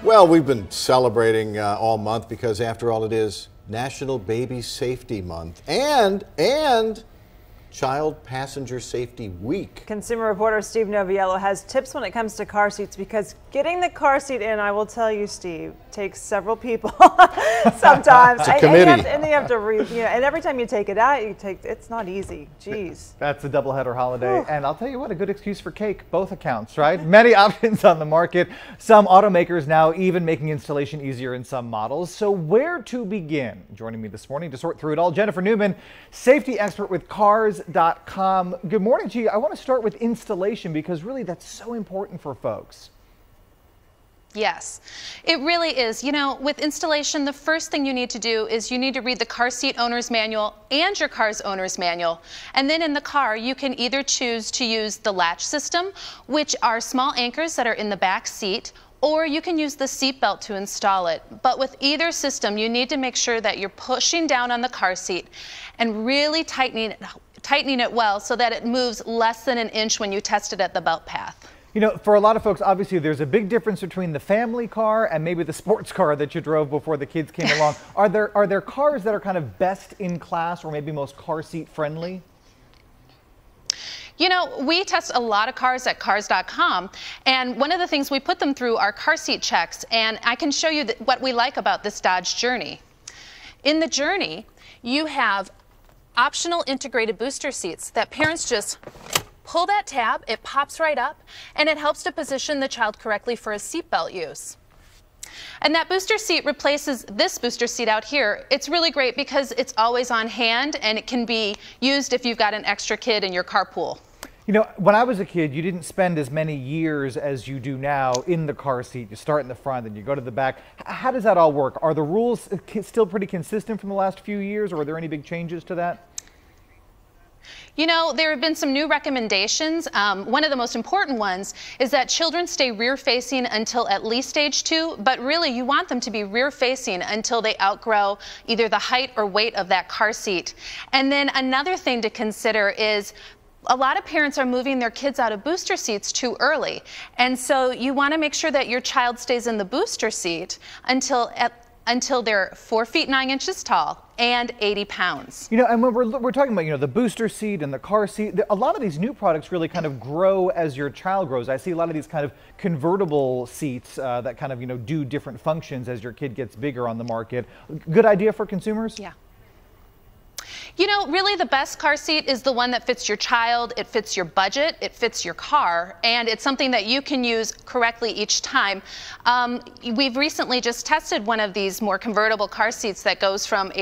Well, we've been celebrating all month because, after all, it is National Baby Safety Month and Child Passenger Safety Week. Consumer reporter Steve Noviello has tips when it comes to car seats, because getting the car seat in, I will tell you, Steve, takes several people sometimes. It's a committee. And you have to read, and every time you take it out, it's not easy. Jeez. That's a doubleheader holiday. And I'll tell you what, a good excuse for cake, both accounts, right? Many options on the market. Some automakers now even making installation easier in some models. So where to begin? Joining me this morning to sort through it all, Jennifer Newman, safety expert with Cars.com. Good morning to you. I want to start with installation because really that's so important for folks. Yes, it really is. You know, with installation, the first thing you need to do is you need to read the car seat owner's manual and your car's owner's manual. And then in the car, you can either choose to use the latch system, which are small anchors that are in the back seat, or you can use the seat belt to install it. But with either system, you need to make sure that you're pushing down on the car seat and really tightening it well so that it moves less than an inch when you test it at the belt path. You know, for a lot of folks, obviously there's a big difference between the family car and maybe the sports car that you drove before the kids came along. Are there cars that are kind of best in class or maybe most car seat friendly? You know, we test a lot of cars at Cars.com, and one of the things we put them through are car seat checks, and I can show you what we like about this Dodge Journey. In the Journey, you have optional integrated booster seats that parents just pull that tab, it pops right up, and it helps to position the child correctly for a seatbelt use. And that booster seat replaces this booster seat out here. It's really great because it's always on hand and it can be used if you've got an extra kid in your carpool. You know, when I was a kid, you didn't spend as many years as you do now in the car seat. You start in the front and you go to the back. How does that all work? Are the rules still pretty consistent from the last few years, or are there any big changes to that? You know, there have been some new recommendations. One of the most important ones is that children stay rear-facing until at least age 2, but really you want them to be rear-facing until they outgrow either the height or weight of that car seat. And then another thing to consider is a lot of parents are moving their kids out of booster seats too early. And so you want to make sure that your child stays in the booster seat until they're 4 feet 9 inches tall and 80 pounds. You know, and when we're talking about, you know, the booster seat and the car seat, a lot of these new products really kind of grow as your child grows. I see a lot of these kind of convertible seats that kind of, you know, do different functions as your kid gets bigger on the market. Good idea for consumers? Yeah. You know, really the best car seat is the one that fits your child, it fits your budget, it fits your car, and it's something that you can use correctly each time. We've recently just tested one of these more convertible car seats that goes from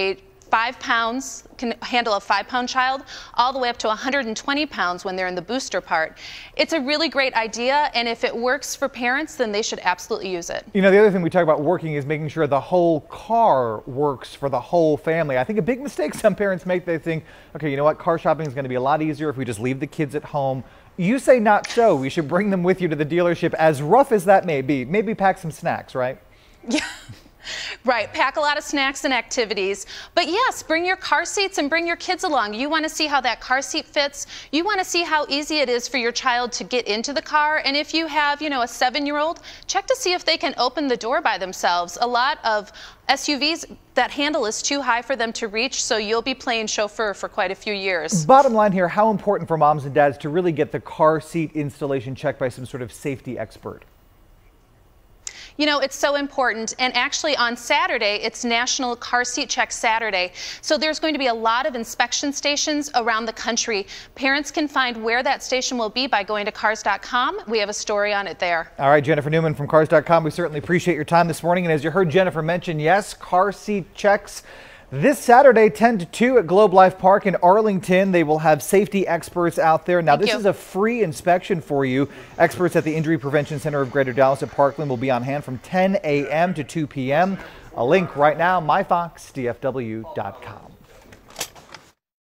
5 pounds, can handle a 5-pound child, all the way up to 120 pounds when they're in the booster part. It's a really great idea, and if it works for parents, then they should absolutely use it. You know, the other thing we talk about working is making sure the whole car works for the whole family. I think a big mistake some parents make, they think, okay, you know what, car shopping is going to be a lot easier if we just leave the kids at home. You say not so. We should bring them with you to the dealership, as rough as that may be. Maybe pack some snacks, right? Yeah. Right, pack a lot of snacks and activities. But yes, bring your car seats and bring your kids along. You want to see how that car seat fits. You want to see how easy it is for your child to get into the car. And if you have, you know, a 7-year-old, check to see if they can open the door by themselves. A lot of SUVs, that handle is too high for them to reach, so you'll be playing chauffeur for quite a few years. Bottom line here, how important for moms and dads to really get the car seat installation checked by some sort of safety expert? You know, it's so important, and actually on Saturday, it's National Car Seat Check Saturday, so there's going to be a lot of inspection stations around the country. Parents can find where that station will be by going to Cars.com. We have a story on it there. All right, Jennifer Newman from Cars.com, we certainly appreciate your time this morning, and as you heard Jennifer mention, yes, car seat checks. This Saturday, 10 to 2 at Globe Life Park in Arlington. They will have safety experts out there. Now, this is a free inspection for you. Experts at the Injury Prevention Center of Greater Dallas at Parkland will be on hand from 10 a.m. to 2 p.m. A link right now, myfoxdfw.com.